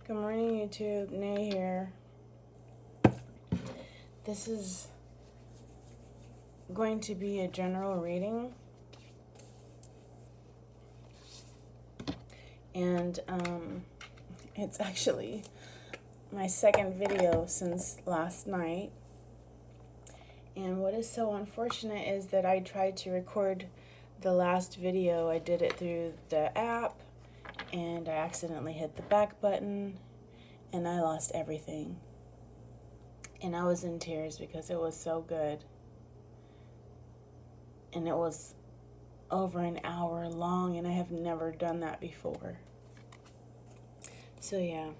Good morning, YouTube. Nay here. This is going to be a general reading, and it's actually my second video since last night. And what is so unfortunate is that I tried to record the last video. I did it through the app, and I accidentally hit the back button, and I lost everything. And I was in tears because it was so good. And it was over an hour long, and I have never done that before. So yeah,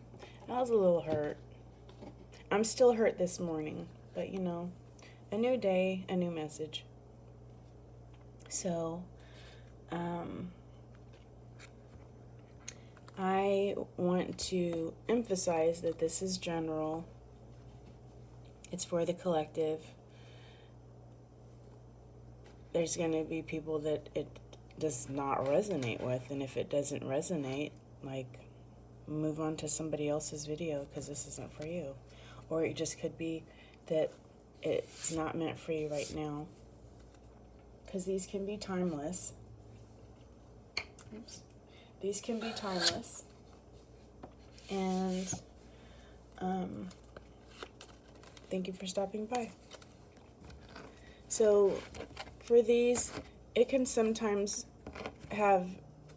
I was a little hurt. I'm still hurt this morning, but you know, a new day, a new message. So, I want to emphasize that this is general. It's for the collective. There's going to be people that it does not resonate with, and if it doesn't resonate, like, move on to somebody else's video because this isn't for you. Or it just could be that it's not meant for you right now, because these can be timeless. Oops. These can be timeless. And thank you for stopping by. So for these, it can sometimes have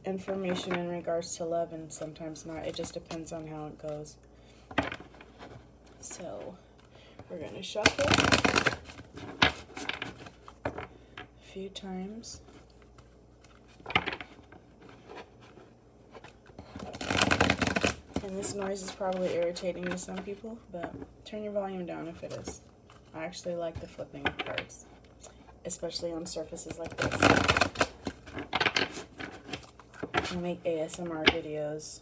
information in regards to love and sometimes not. It just depends on how it goes. So we're going to shuffle a few times. And this noise is probably irritating to some people, but turn your volume down if it is. I actually like the flipping of cards, especially on surfaces like this. I make ASMR videos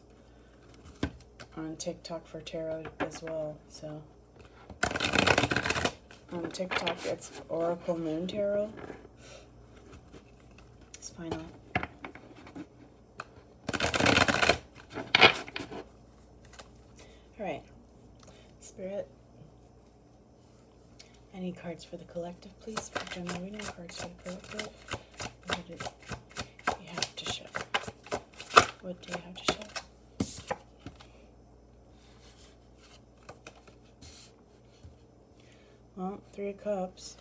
on TikTok for tarot as well, so on TikTok it's Oracle Moon Tarot. It's final. Alright, Spirit, any cards for the collective, please? For general reading, cards for the collective. What do you have to show? What do you have to show? Well, 3 of Cups.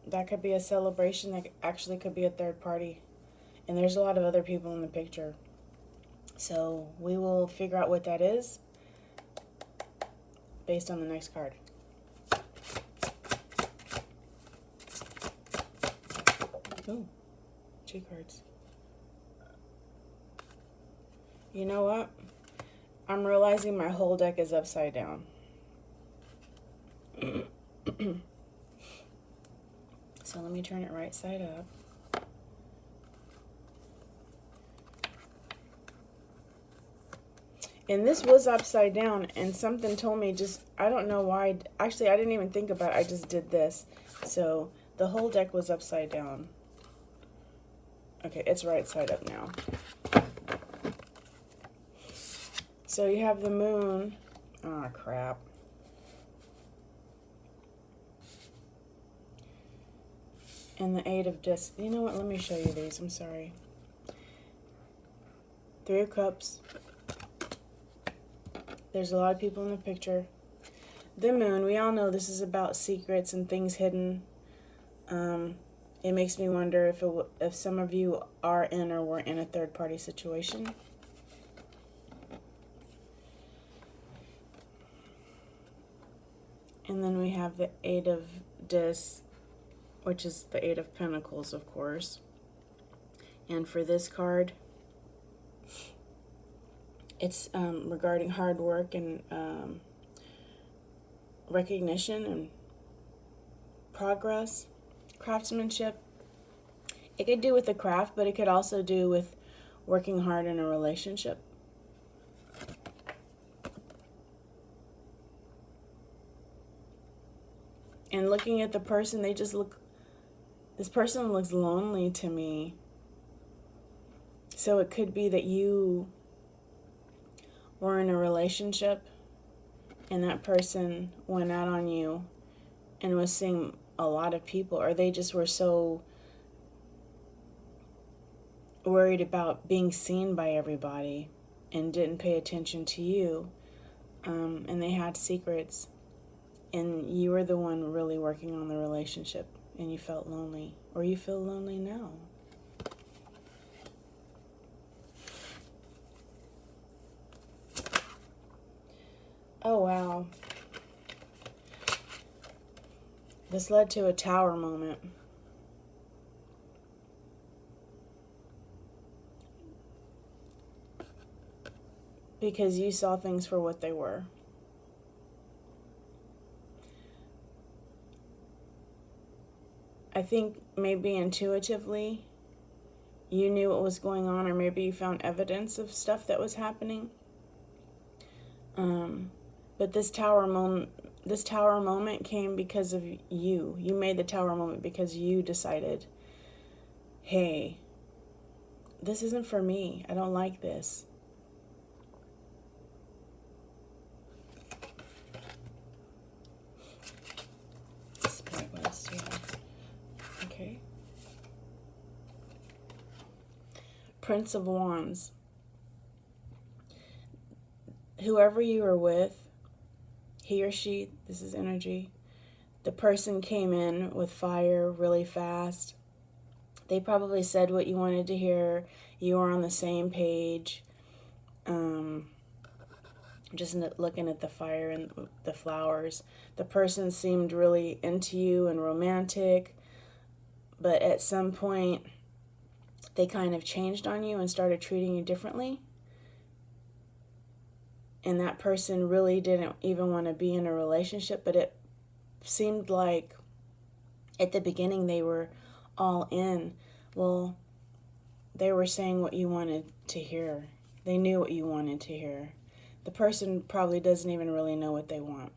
That could be a celebration. That actually could be a third party. And there's a lot of other people in the picture. So we will figure out what that is based on the next card. Ooh, 2 cards. You know what? I'm realizing my whole deck is upside down. So let me turn it right side up. And this was upside down, and something told me just, I don't know why. Actually, I didn't even think about it. I just did this. So the whole deck was upside down. Okay, it's right side up now. So you have the moon. Oh, crap. And the 8 of discs. You know what? Let me show you these. I'm sorry. 3 of Cups. There's a lot of people in the picture. The moon. We all know this is about secrets and things hidden. It makes me wonder if some of you are in or were in a third-party situation. And then we have the 8 of discs, which is the 8 of Pentacles, of course. And for this card, it's regarding hard work and recognition and progress, craftsmanship. It could do with the craft, but it could also do with working hard in a relationship. And looking at the person, they just look, this person looks lonely to me. So it could be that you were in a relationship and that person went out on you and was seeing a lot of people, or they just were so worried about being seen by everybody and didn't pay attention to you, and they had secrets, and you were the one really working on the relationship, and you felt lonely, or you feel lonely now. Oh, wow. This led to a tower moment. Because you saw things for what they were. I think maybe intuitively you knew what was going on, or maybe you found evidence of stuff that was happening. But this tower moment came because of you. You made the tower moment because you decided, hey, this isn't for me. I don't like this. What else do you have? Okay. Prince of Wands. Whoever you are with, he or she, this is energy, the person came in with fire really fast. They probably said what you wanted to hear. You were on the same page. Just looking at the fire and the flowers. The person seemed really into you and romantic, but at some point they kind of changed on you and started treating you differently. And that person really didn't even want to be in a relationship, but it seemed like at the beginning they were all in. Well, they were saying what you wanted to hear. They knew what you wanted to hear. The person probably doesn't even really know what they want.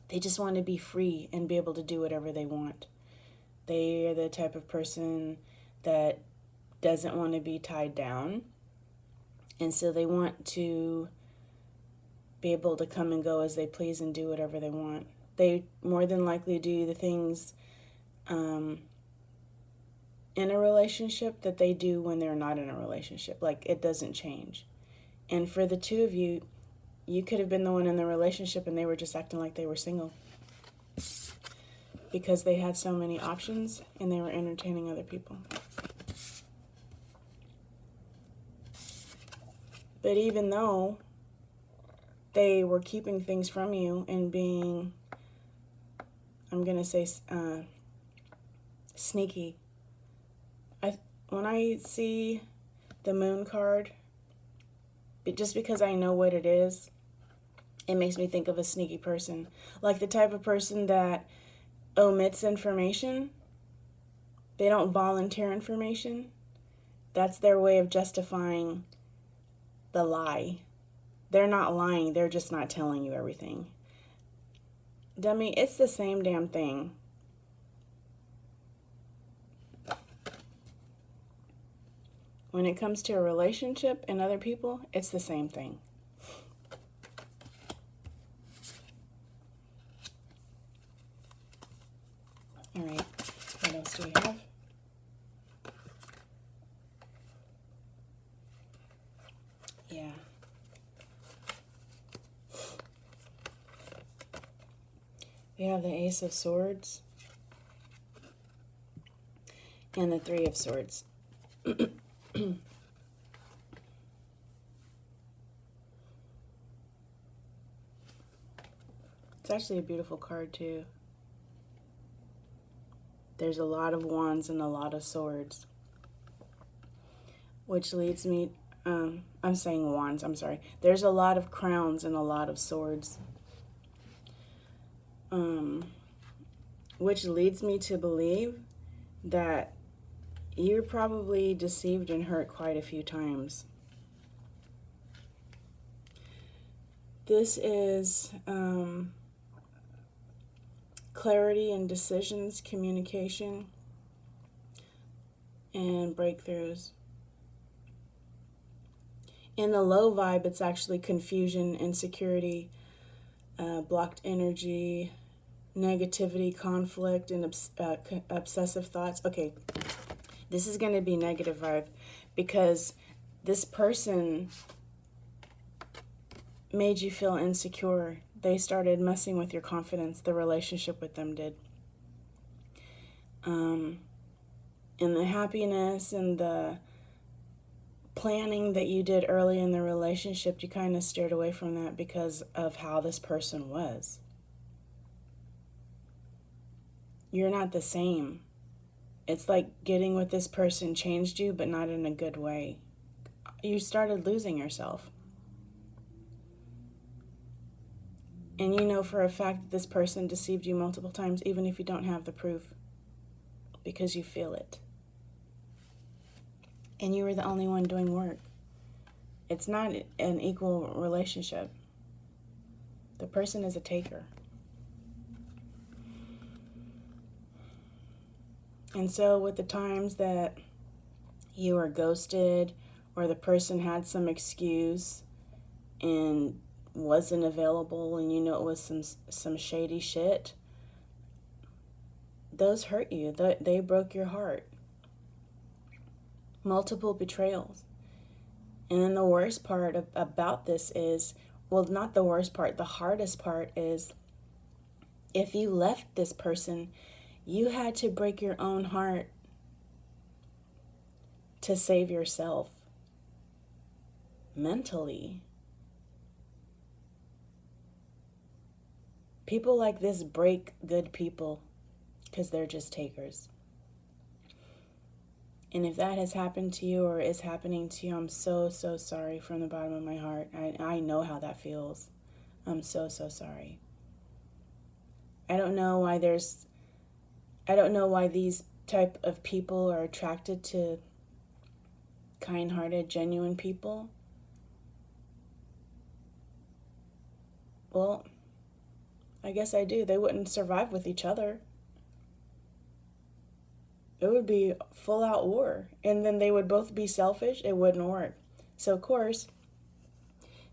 They just want to be free and be able to do whatever they want. They are the type of person that doesn't want to be tied down. And so they want to be able to come and go as they please and do whatever they want. They more than likely do the things in a relationship that they do when they're not in a relationship. Like, it doesn't change. And for the two of you, you could have been the one in the relationship and they were just acting like they were single. Because they had so many options and they were entertaining other people. But even though they were keeping things from you and being, I'm going to say, sneaky. When I see the Moon card, just because I know what it is, it makes me think of a sneaky person. Like the type of person that omits information. They don't volunteer information. That's their way of justifying the lie. They're not lying, they're just not telling you everything. Dummy, it's the same damn thing. When it comes to a relationship and other people, it's the same thing. All right, what else do we have? Yeah. We have the Ace of Swords and the Three of Swords. It's actually a beautiful card too. There's a lot of wands and a lot of swords, which leads me, I'm saying wands, I'm sorry. There's a lot of crowns and a lot of swords, which leads me to believe that you're probably deceived and hurt quite a few times. This is clarity and decisions, communication, and breakthroughs. In the low vibe, it's actually confusion, insecurity, blocked energy, negativity, conflict, and obsessive thoughts. Okay, this is going to be negative vibe because this person made you feel insecure. They started messing with your confidence. The relationship with them did. And the happiness and the planning that you did early in the relationship, you kind of steered away from that because of how this person was. You're not the same. It's like getting with this person changed you, but not in a good way. You started losing yourself. And you know for a fact that this person deceived you multiple times, even if you don't have the proof, because you feel it. And you were the only one doing work. It's not an equal relationship. The person is a taker. And so with the times that you were ghosted or the person had some excuse and wasn't available and you know it was some shady shit, those hurt you. They broke your heart. Multiple betrayals. And then the worst part about this is, well, not the worst part, the hardest part is if you left this person, you had to break your own heart to save yourself mentally. People like this break good people because they're just takers. And if that has happened to you or is happening to you, I'm so, so sorry from the bottom of my heart. I know how that feels. I'm so, so sorry. I don't know why these type of people are attracted to kind-hearted, genuine people. Well, I guess I do. They wouldn't survive with each other. It would be full-out war. And then they would both be selfish. It wouldn't work. So, of course,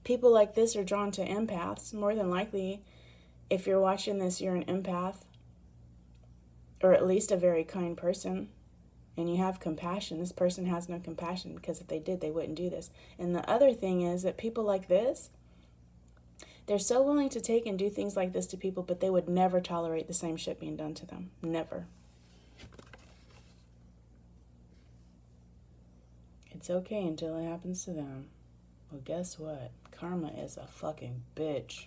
people like this are drawn to empaths. More than likely, if you're watching this, you're an empath. Or at least a very kind person. And you have compassion. This person has no compassion because if they did, they wouldn't do this. And the other thing is that people like this, they're so willing to take and do things like this to people, but they would never tolerate the same shit being done to them. Never. It's okay until it happens to them. Well, guess what? Karma is a fucking bitch.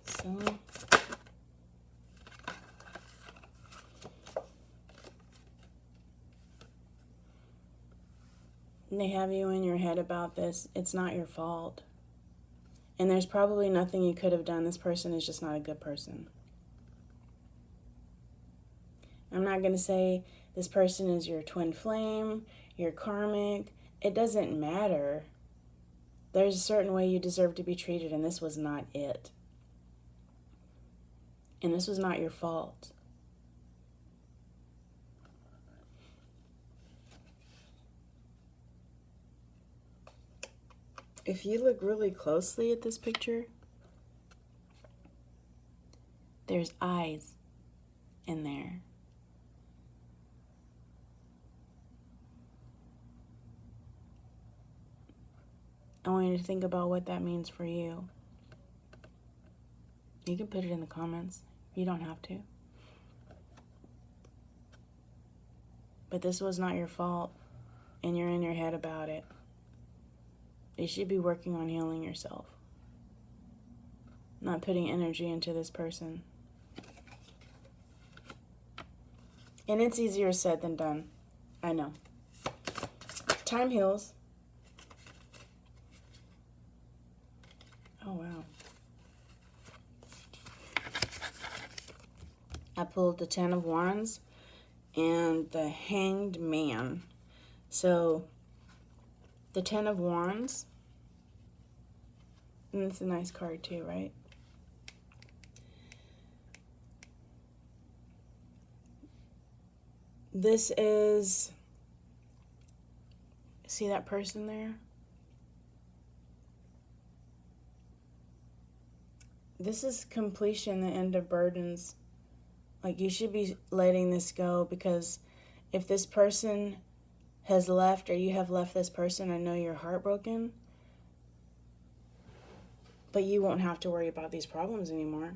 So, they have you in your head about this. It's not your fault. And there's probably nothing you could have done. This person is just not a good person. I'm not going to say this person is your twin flame, your karmic. It doesn't matter. There's a certain way you deserve to be treated, and this was not it. And this was not your fault. If you look really closely at this picture, there's eyes in there. I want you to think about what that means for you. You can put it in the comments. You don't have to. But this was not your fault, and you're in your head about it. You should be working on healing yourself. Not putting energy into this person. And it's easier said than done. I know. Time heals. Oh, wow. I pulled the Ten of Wands and the Hanged Man. So, the Ten of Wands, and it's a nice card too, right? This is, see that person there? This is completion, the end of burdens. Like, you should be letting this go, because if this person has left, or you have left this person, I know you're heartbroken, but you won't have to worry about these problems anymore.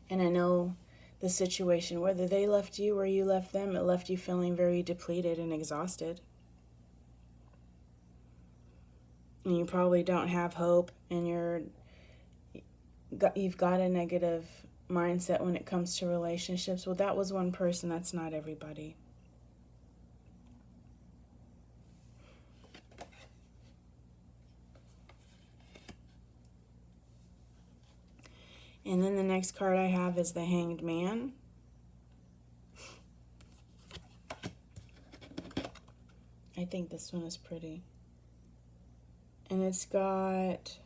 And I know the situation, whether they left you or you left them, it left you feeling very depleted and exhausted. And you probably don't have hope, and you've got a negative mindset when it comes to relationships. Well, that was one person, that's not everybody. And then the next card I have is the Hanged Man. I think this one is pretty. And he's got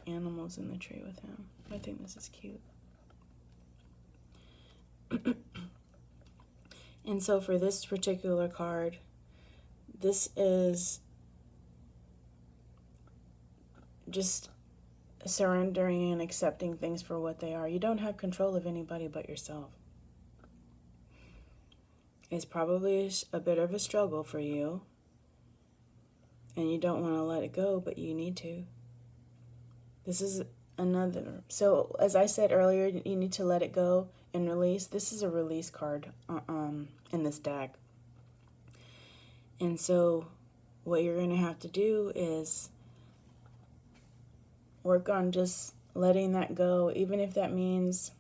animals in the tree with him. I think this is cute. And so for this particular card, this is just surrendering and accepting things for what they are. You don't have control of anybody but yourself. It's probably a bit of a struggle for you, and you don't want to let it go, but you need to. This is another. So as I said earlier, you need to let it go and release. This is a release card in this deck. And so what you're going to have to do is work on just letting that go, even if that means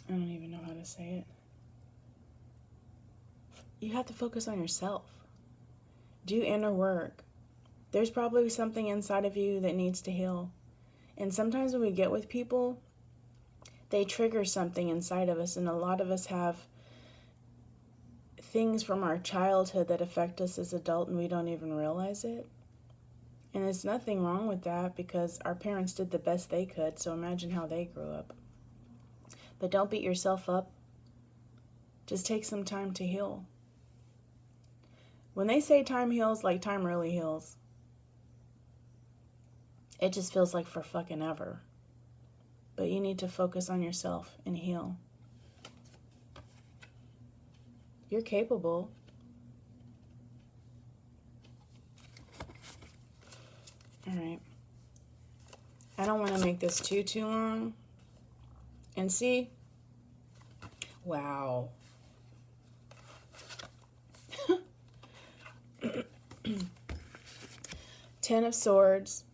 I don't even know how to say it. You have to focus on yourself. Do inner work. There's probably something inside of you that needs to heal. And sometimes when we get with people, they trigger something inside of us, and a lot of us have things from our childhood that affect us as adults, and we don't even realize it. And there's nothing wrong with that, because our parents did the best they could, so imagine how they grew up. But don't beat yourself up. Just take some time to heal. When they say time heals, like, time really heals. It just feels like for fucking ever. But you need to focus on yourself and heal. You're capable. All right. I don't want to make this too long. And see? Wow. Ten of Swords.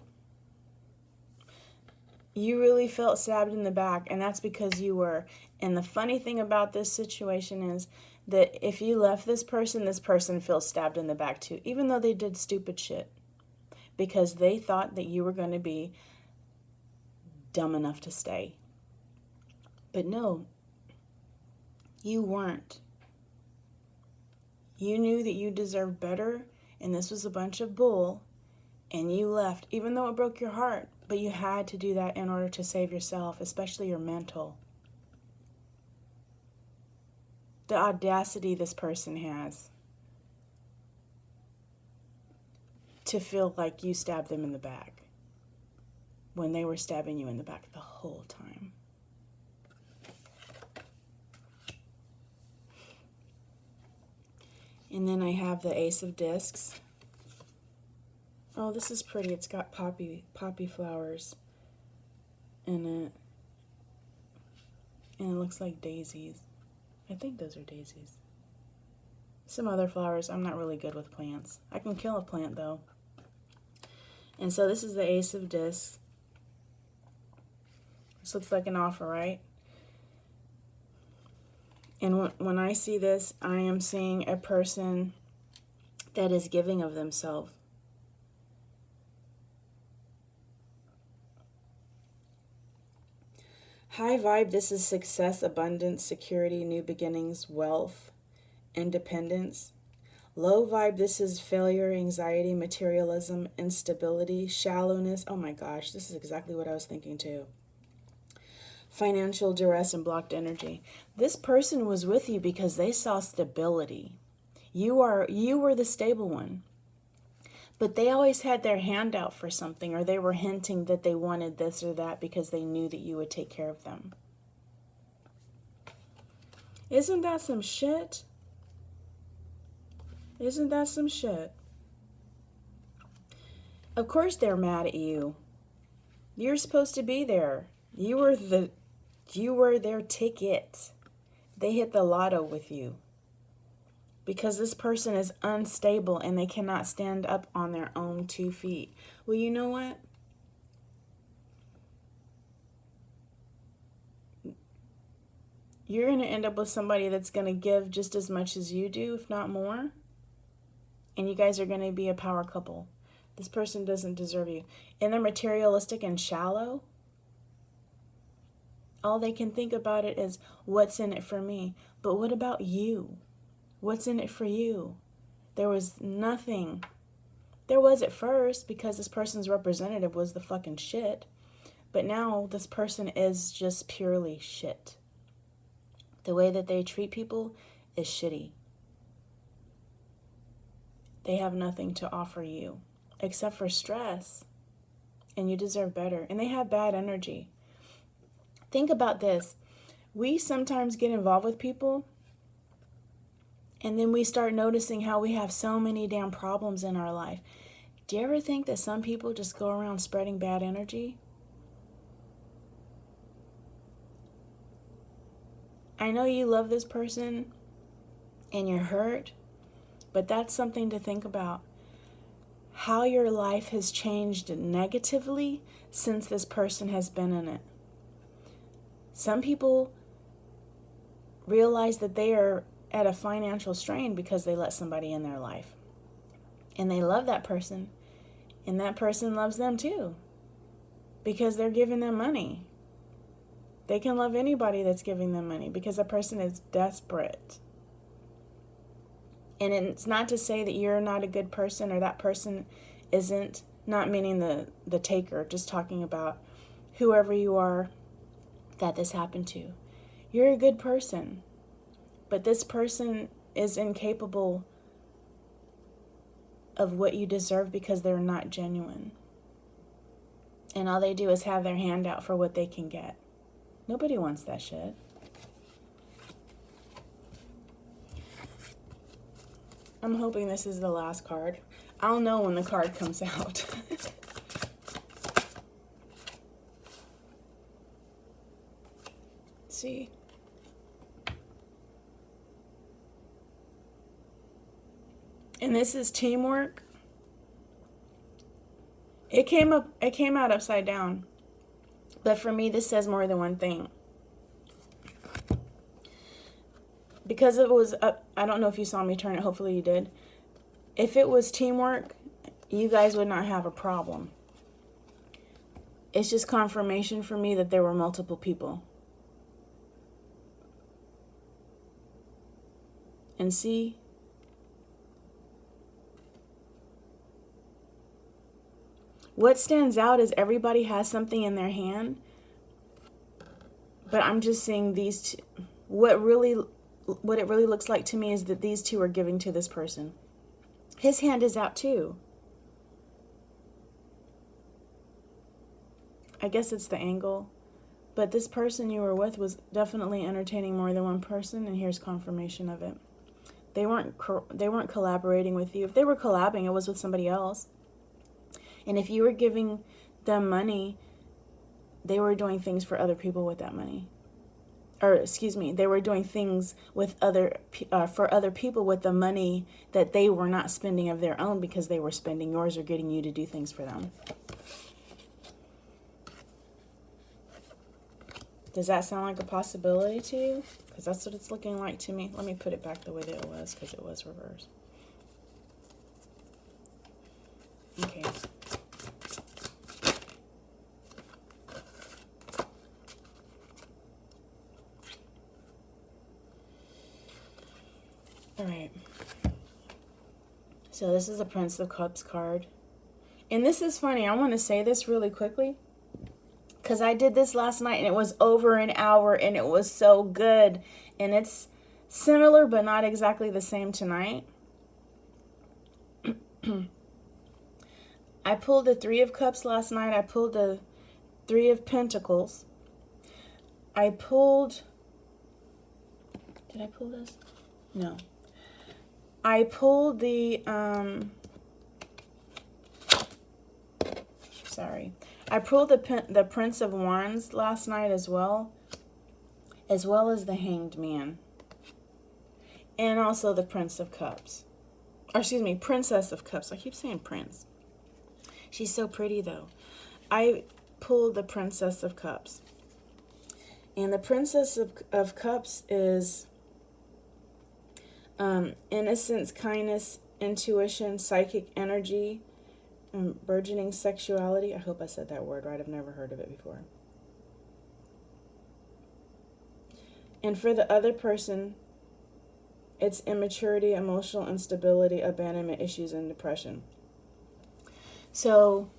You really felt stabbed in the back, and that's because you were. And the funny thing about this situation is that if you left this person feels stabbed in the back too, even though they did stupid shit. Because they thought that you were going to be dumb enough to stay. But no, you weren't. You knew that you deserved better, and this was a bunch of bull, and you left, even though it broke your heart. But you had to do that in order to save yourself, especially your mental. The audacity this person has to feel like you stabbed them in the back when they were stabbing you in the back the whole time. And then I have the Ace of Discs. Oh, this is pretty. It's got poppy flowers in it. And it looks like daisies. I think those are daisies. Some other flowers. I'm not really good with plants. I can kill a plant, though. And so this is the Ace of Discs. This looks like an offer, right? And when I see this, I am seeing a person that is giving of themselves. High vibe, this is success, abundance, security, new beginnings, wealth, independence. Low vibe, this is failure, anxiety, materialism, instability, shallowness. Oh my gosh, this is exactly what I was thinking too. Financial duress and blocked energy. This person was with you because they saw stability. You were the stable one. But they always had their hand out for something, or they were hinting that they wanted this or that because they knew that you would take care of them. Isn't that some shit? Isn't that some shit? Of course they're mad at you. You're supposed to be there. You were their ticket. They hit the lotto with you. Because this person is unstable and they cannot stand up on their own 2 feet. Well, you know what? You're going to end up with somebody that's going to give just as much as you do, if not more. And you guys are going to be a power couple. This person doesn't deserve you. And they're materialistic and shallow. All they can think about it is, what's in it for me? But what about you? What's in it for you? There was nothing. There was at first, because this person's representative was the fucking shit. But now this person is just purely shit. The way that they treat people is shitty. They have nothing to offer you except for stress. And you deserve better. And they have bad energy. Think about this. We sometimes get involved with people, and then we start noticing how we have so many damn problems in our life. Do you ever think that some people just go around spreading bad energy? I know you love this person and you're hurt, but that's something to think about. How your life has changed negatively since this person has been in it. Some people realize that they are at a financial strain because they let somebody in their life. And they love that person. And that person loves them too. Because they're giving them money. They can love anybody that's giving them money because a person is desperate. And it's not to say that you're not a good person or that person isn't, not meaning the taker, just talking about whoever you are that this happened to. You're a good person, but this person is incapable of what you deserve because they're not genuine. And all they do is have their hand out for what they can get. Nobody wants that shit. I'm hoping this is the last card. I'll know when the card comes out. See? And this is teamwork. It came out upside down. But for me, this says more than one thing. Because it was up, I don't know if you saw me turn it, hopefully you did. If it was teamwork, you guys would not have a problem. It's just confirmation for me that there were multiple people. And see, what stands out is everybody has something in their hand. But I'm just seeing these two. What it really looks like to me is that these two are giving to this person. His hand is out too. I guess it's the angle. But this person you were with was definitely entertaining more than one person, and here's confirmation of it. They weren't collaborating with you. If they were collabing, it was with somebody else. And if you were giving them money, they were doing things for other people with that money. Or excuse me, they were doing things with for other people with the money that they were not spending of their own because they were spending yours or getting you to do things for them. Does that sound like a possibility to you? Because that's what it's looking like to me. Let me put it back the way that it was, because it was reversed. Okay. All right. So this is the Prince of Cups card. And this is funny. I want to say this really quickly, because I did this last night and it was over an hour and it was so good. And it's similar but not exactly the same tonight. I pulled the Three of Cups last night. I pulled the Three of Pentacles. I pulled... Did I pull this? No. I pulled the... Sorry. I pulled the Prince of Wands last night as well as the Hanged Man. And also the Prince of Cups. Or excuse me, Princess of Cups. I keep saying Prince. She's so pretty though. I pulled the Princess of Cups. And the Princess of Cups is innocence, kindness, intuition, psychic energy, burgeoning sexuality. I hope I said that word right. I've never heard of it before. And for the other person, it's immaturity, emotional instability, abandonment issues, and depression. So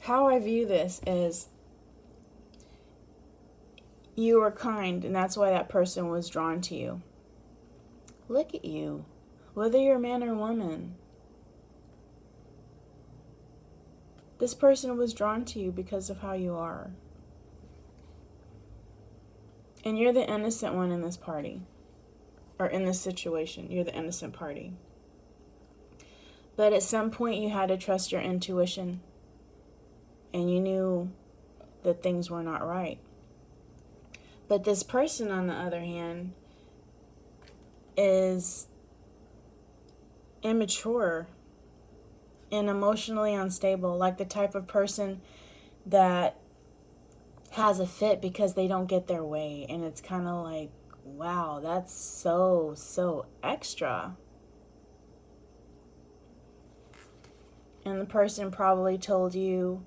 how I view this is you are kind, and that's why that person was drawn to you. Look at you, whether you're a man or woman. This person was drawn to you because of how you are. And you're the innocent one in this party. Or in this situation. You're the innocent party. But at some point you had to trust your intuition. And you knew that things were not right. But this person, on the other hand, is immature and emotionally unstable, like the type of person that has a fit because they don't get their way. And it's kind of like, wow, that's so extra. And the person probably told you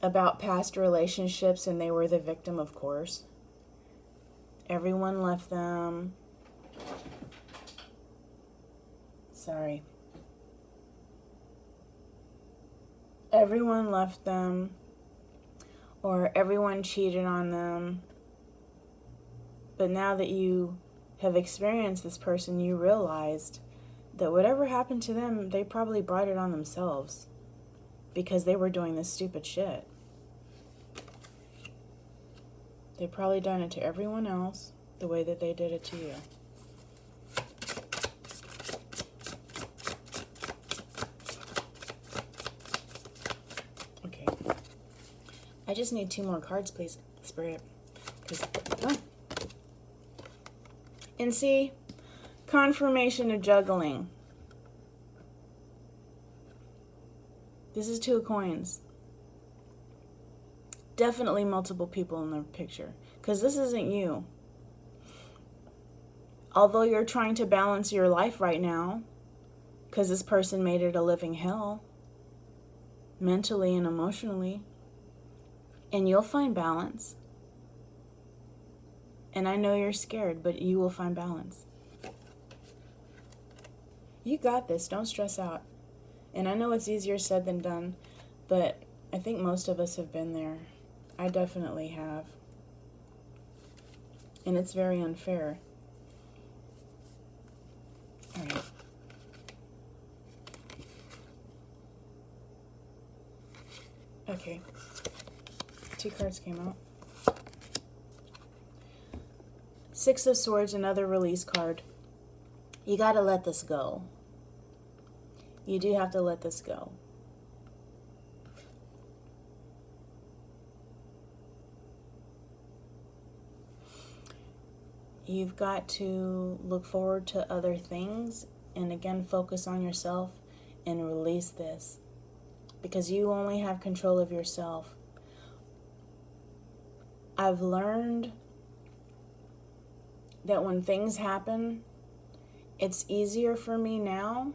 about past relationships, and they were the victim, of course. Everyone left them. Sorry. Everyone left them, or everyone cheated on them. But now that you have experienced this person, you realized that whatever happened to them, they probably brought it on themselves because they were doing this stupid shit. They probably done it to everyone else the way that they did it to you. Okay. I just need 2 more cards, please, Spirit. And see, confirmation of juggling. This is 2 of coins. Definitely multiple people in the picture, because this isn't you. Although you're trying to balance your life right now, because this person made it a living hell, mentally and emotionally, and you'll find balance. And I know you're scared, but you will find balance. You got this. Don't stress out. And I know it's easier said than done, but I think most of us have been there. I definitely have. And it's very unfair. All right. Okay. 2 cards came out. 6 of Swords, another release card. You got to let this go. You do have to let this go. You've got to look forward to other things and again focus on yourself and release this, because you only have control of yourself. I've learned that when things happen, it's easier for me now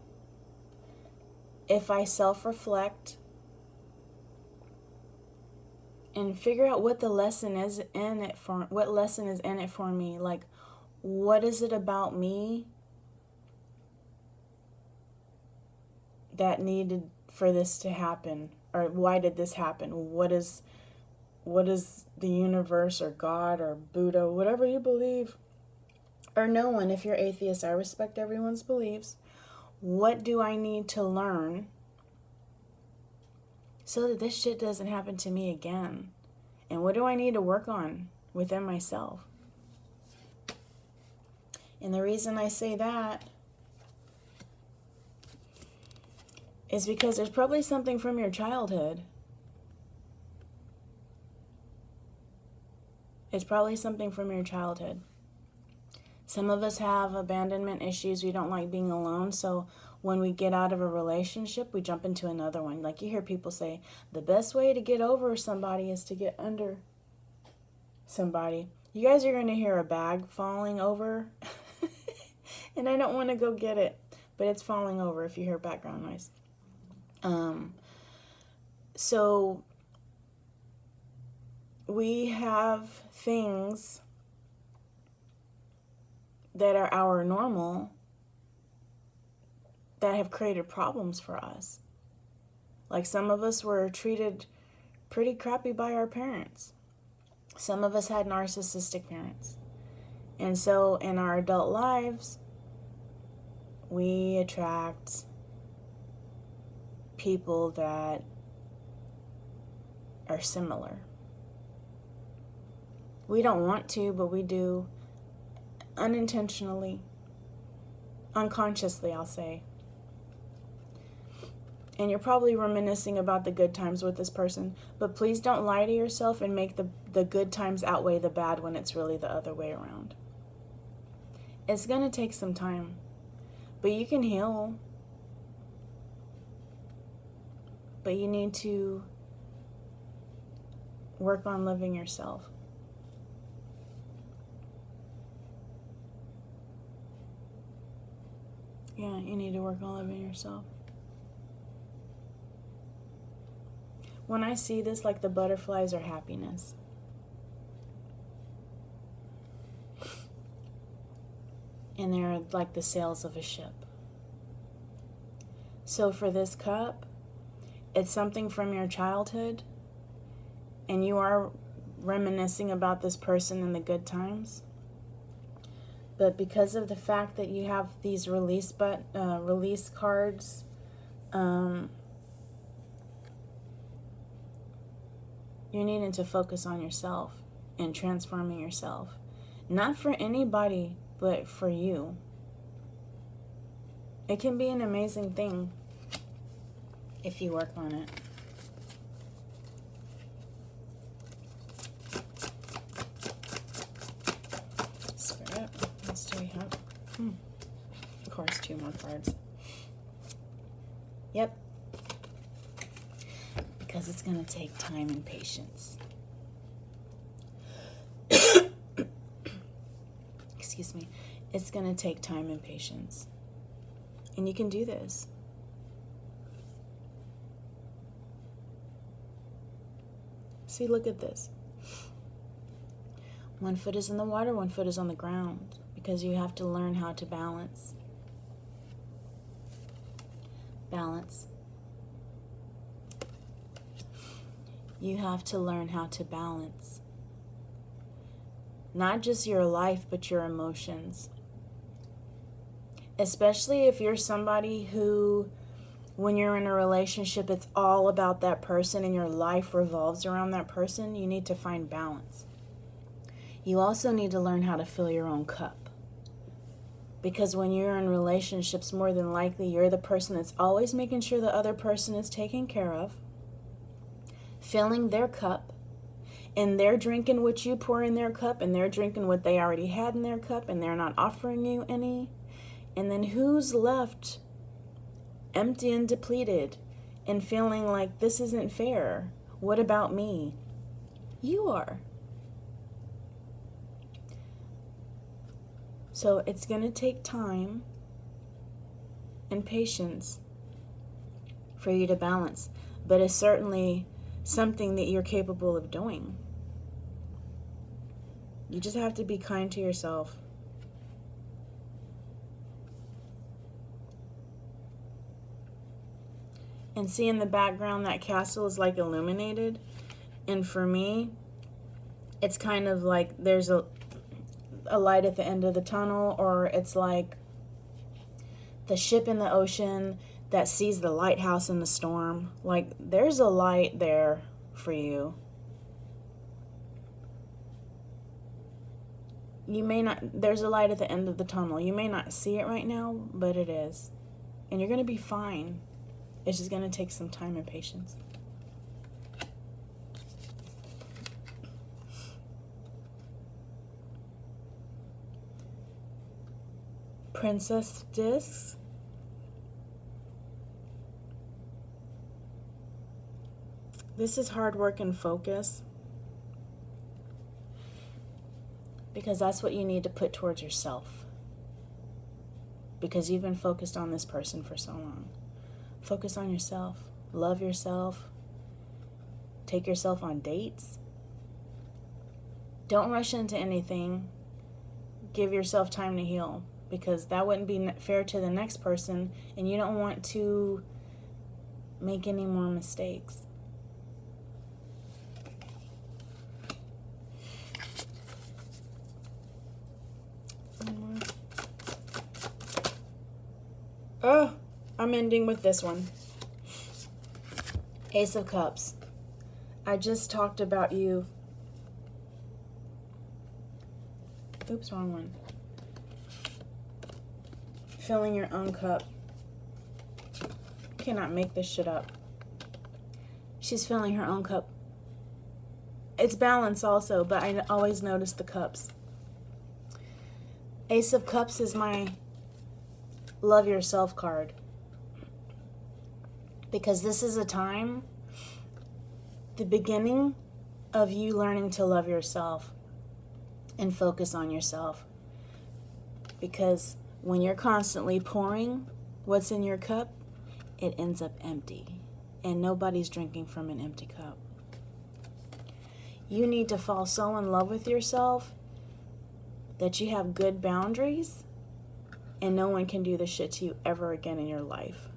if I self-reflect and figure out what the lesson is in it for, what lesson is in it for me. Like, what is it about me that needed for this to happen? Or why did this happen? What is the universe or God or Buddha, whatever you believe, or no one, if you're atheist, I respect everyone's beliefs. What do I need to learn so that this shit doesn't happen to me again? And what do I need to work on within myself? And the reason I say that is because there's probably something from your childhood. It's probably something from your childhood. Some of us have abandonment issues. We don't like being alone. So when we get out of a relationship, we jump into another one. Like you hear people say, the best way to get over somebody is to get under somebody. You guys are going to hear a bag falling over. And I don't want to go get it, but it's falling over if you hear background noise. So we have things that are our normal that have created problems for us. Like some of us were treated pretty crappy by our parents. Some of us had narcissistic parents. And so in our adult lives, we attract people that are similar. We don't want to, but we do, unintentionally, unconsciously, I'll say. And you're probably reminiscing about the good times with this person, but please don't lie to yourself and make the good times outweigh the bad when it's really the other way around. It's going to take some time, but you can heal. But you need to work on loving yourself. Yeah, you need to work on loving yourself. When I see this, like the butterflies are happiness. And they're like the sails of a ship. So for this cup, it's something from your childhood, and you are reminiscing about this person in the good times. But because of the fact that you have these release cards, you're needing to focus on yourself and transforming yourself. Not for anybody, but for you. It can be an amazing thing if you work on it. Spirit, what else do we have? Of course, 2 more cards. Yep. Because it's going to take time and patience. Excuse me. It's going to take time and patience. And you can do this. See, look at this. 1 foot is in the water, 1 foot is on the ground. Because you have to learn how to balance. Balance. You have to learn how to balance. Not just your life, but your emotions. Especially if you're somebody who, when you're in a relationship, it's all about that person and your life revolves around that person, you need to find balance. You also need to learn how to fill your own cup. Because when you're in relationships, more than likely, you're the person that's always making sure the other person is taken care of, filling their cup, and they're drinking what you pour in their cup, and they're drinking what they already had in their cup, and they're not offering you any. And then who's left empty and depleted and feeling like this isn't fair? What about me? You are. So it's going to take time and patience for you to balance, but it's certainly something that you're capable of doing. You just have to be kind to yourself. And see in the background that castle is like illuminated. And for me, it's kind of like there's a light at the end of the tunnel, or it's like the ship in the ocean that sees the lighthouse in the storm. Like there's a light there for you. You may not, there's a light at the end of the tunnel. You may not see it right now, but it is. And you're going to be fine. It's just going to take some time and patience. Princess Discs. This is hard work and focus, because that's what you need to put towards yourself. Because you've been focused on this person for so long. Focus on yourself. Love yourself. Take yourself on dates. Don't rush into anything. Give yourself time to heal, because that wouldn't be fair to the next person, and you don't want to make any more mistakes. Oh, I'm ending with this one. Ace of Cups. I just talked about you. Oops, wrong one. Filling your own cup. You cannot make this shit up. She's filling her own cup. It's balance also, but I always notice the cups. Ace of Cups is my love yourself card. Because this is a time, the beginning of you learning to love yourself and focus on yourself. Because when you're constantly pouring what's in your cup, it ends up empty. And nobody's drinking from an empty cup. You need to fall so in love with yourself that you have good boundaries, and no one can do this shit to you ever again in your life.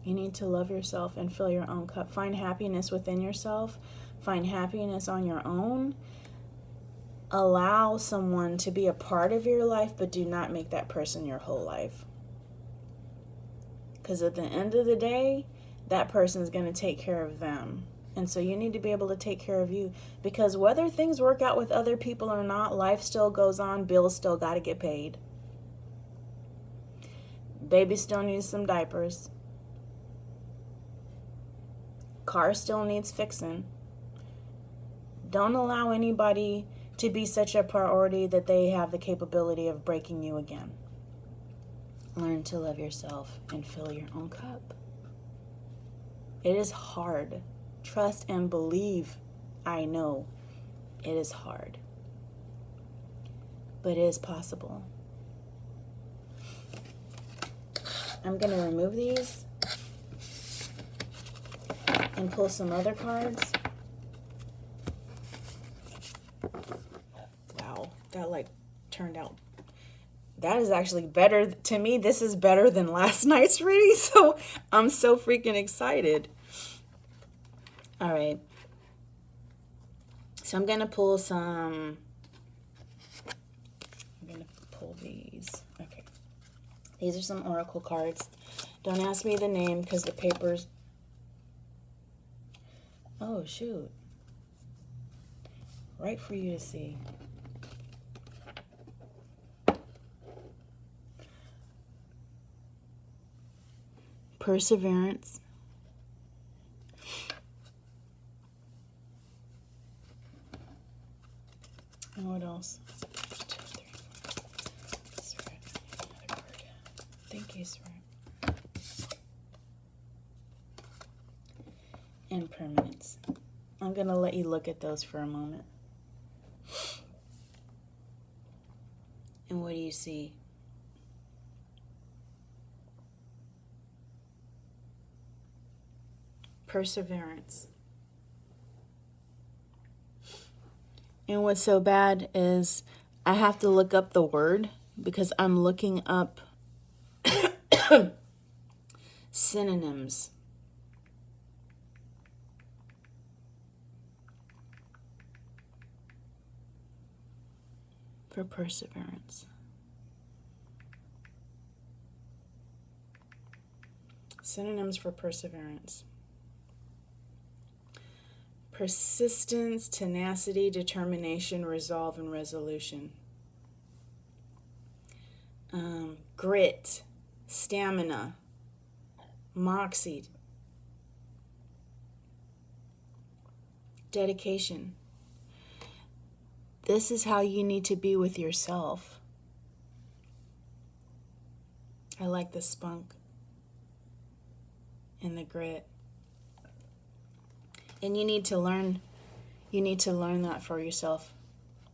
You need to love yourself and fill your own cup. Find happiness within yourself. Find happiness on your own. Allow someone to be a part of your life, but do not make that person your whole life. Because at the end of the day, that person is going to take care of them. And so you need to be able to take care of you. Because whether things work out with other people or not, life still goes on. Bills still got to get paid. Baby still needs some diapers. Car still needs fixing. Don't allow anybody to be such a priority that they have the capability of breaking you again. Learn to love yourself and fill your own cup. It is hard. Trust and believe. I know it is hard, but it is possible. I'm going to remove these and pull some other cards. Wow, that like turned out. That is actually better to me. This is better than last night's reading, so I'm so freaking excited. All right. So I'm going to pull some. I'm going to pull these. Okay. These are some oracle cards. Don't ask me the name because the paper's. Oh, shoot. Right for you to see. Perseverance. And what else? 1, 2, 3, 4. Sorry, another card. Thank you, sorry. And permanence. I'm going to let you look at those for a moment. And what do you see? Perseverance. And what's so bad is I have to look up the word because I'm looking up Synonyms for perseverance. Synonyms for perseverance. Persistence, tenacity, determination, resolve, and resolution. Grit, stamina, moxie, dedication. This is how you need to be with yourself. I like the spunk and the grit. And you need to learn that for yourself.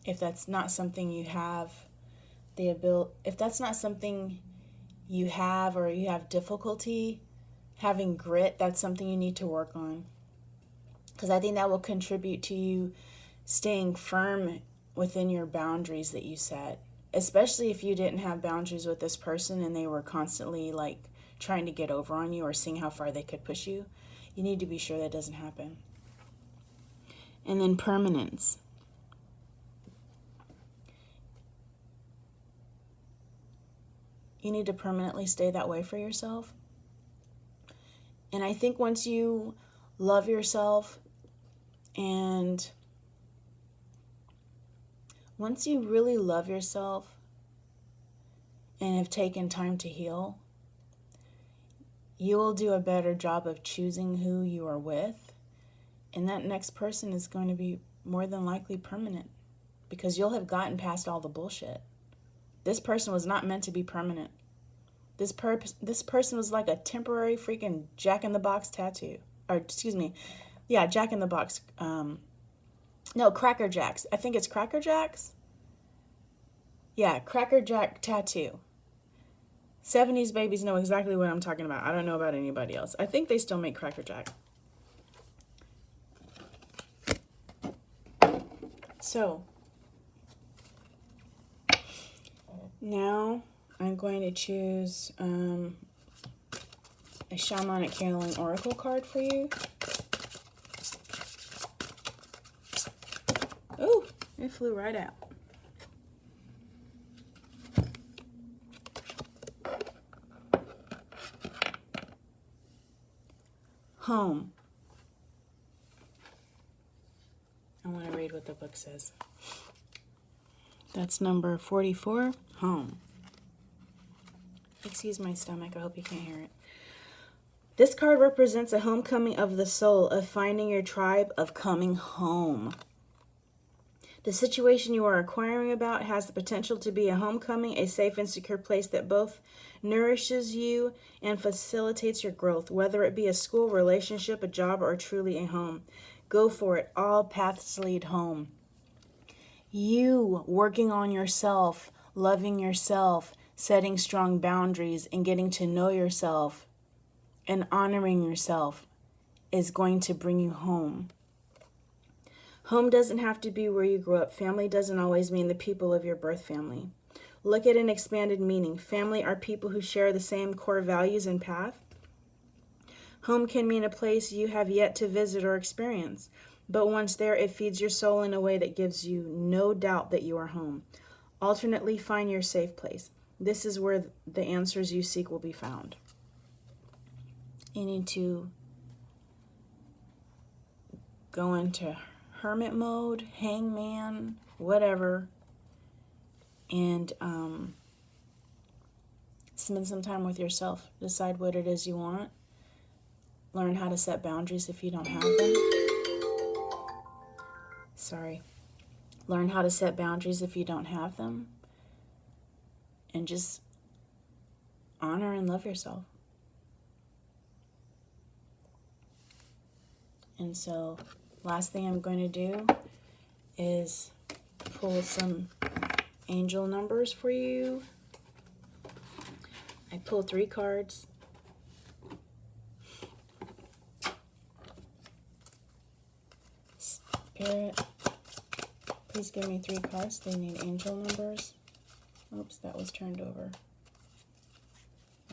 If that's not something you have if that's not something you have, or you have difficulty having grit, that's something you need to work on. Because I think that will contribute to you staying firm within your boundaries that you set. Especially if you didn't have boundaries with this person and they were constantly like trying to get over on you or seeing how far they could push you. You need to be sure that doesn't happen. And then permanence. You need to permanently stay that way for yourself. And I think once you love yourself and once you really love yourself and have taken time to heal, you will do a better job of choosing who you are with. And that next person is going to be more than likely permanent because you'll have gotten past all the bullshit. This person was not meant to be permanent. This person was like a temporary freaking Jack-in-the-Box tattoo. Or, excuse me. Yeah, Jack-in-the-Box. No, Cracker Jacks. I think it's Cracker Jacks. Yeah, Cracker Jack tattoo. 70s babies know exactly what I'm talking about. I don't know about anybody else. I think they still make Cracker Jack. So, now I'm going to choose a Shamanic Healing Oracle card for you. Oh, it flew right out. Home. I want to read what the book says. That's number 44, home. Excuse my stomach, I hope you can't hear it. This card represents a homecoming of the soul, of finding your tribe, of coming home. The situation you are inquiring about has the potential to be a homecoming, a safe and secure place that both nourishes you and facilitates your growth, whether it be a school, relationship, a job, or truly a home. Go for it. All paths lead home. You working on yourself, loving yourself, setting strong boundaries, and getting to know yourself and honoring yourself is going to bring you home. Home doesn't have to be where you grew up. Family doesn't always mean the people of your birth family. Look at an expanded meaning. Family are people who share the same core values and path. Home can mean a place you have yet to visit or experience, but once there, it feeds your soul in a way that gives you no doubt that you are home. Alternately, find your safe place. This is where the answers you seek will be found. You need to go into hermit mode, hangman, whatever, and spend some time with yourself. Decide what it is you want. Learn how to set boundaries if you don't have them. Learn how to set boundaries if you don't have them. And just honor and love yourself. And so, last thing I'm going to do is pull some angel numbers for you. I pulled 3 cards. Spirit, please give me 3 cards. They need angel numbers. Oops, that was turned over.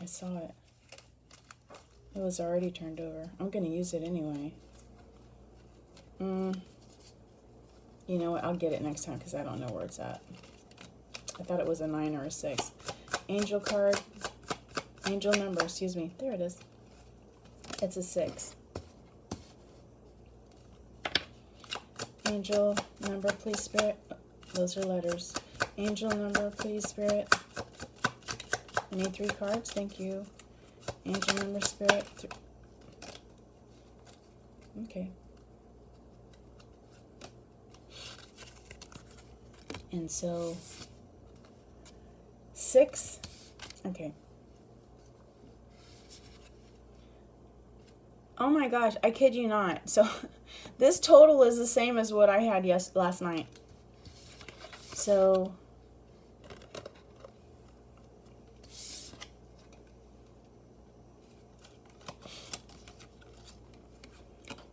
I I saw it. It was already turned over. I'm going to use it anyway. You know what? I'll get it next time because I don't know where it's at. I thought it was a 9 or a 6. Angel card. Angel number, excuse me. There it is. It's a 6. Angel number, please, Spirit. Those are letters. Angel number, please, Spirit. I need 3 cards. Thank you. Angel number, Spirit. Okay. And so 6. Okay. Oh my gosh, I kid you not. So this total is the same as what I had last night. So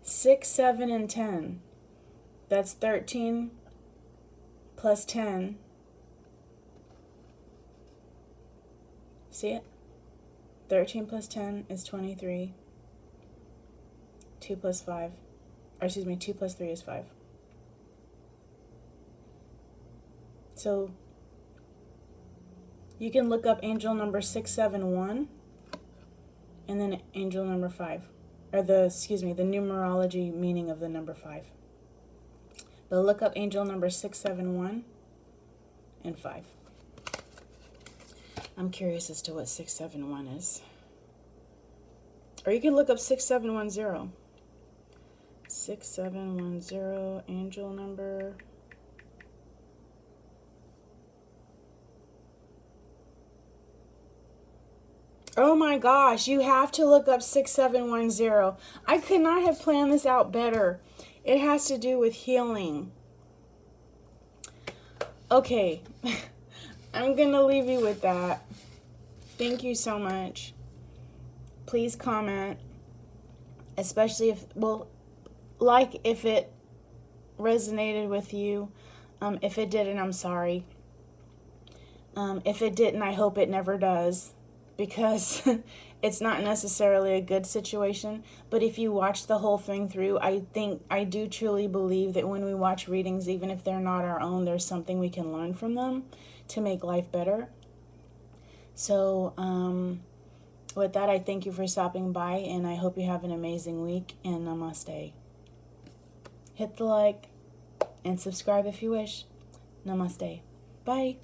six, 7, and 10. That's 13 plus 10. See it? 13 plus 10 is 23. 2 plus 5. Or excuse me, 2 plus 3 is 5. So you can look up angel number 671 and then angel number 5. Or the numerology meaning of the number 5. But look up angel number 671 and 5. I'm curious as to what 671 is. Or you can look up 6710. 6710, angel number. Oh my gosh, you have to look up 6710. I could not have planned this out better. It has to do with healing. Okay, I'm going to leave you with that. Thank you so much. Please comment, especially if, well, like if it resonated with you. If it didn't, I'm sorry. If it didn't, I hope it never does, because it's not necessarily a good situation. But if you watch the whole thing through, I do truly believe that when we watch readings, even if they're not our own, there's something we can learn from them to make life better. So with that, I thank you for stopping by, and I hope you have an amazing week, and namaste. Hit the like and subscribe if you wish. Namaste. Bye.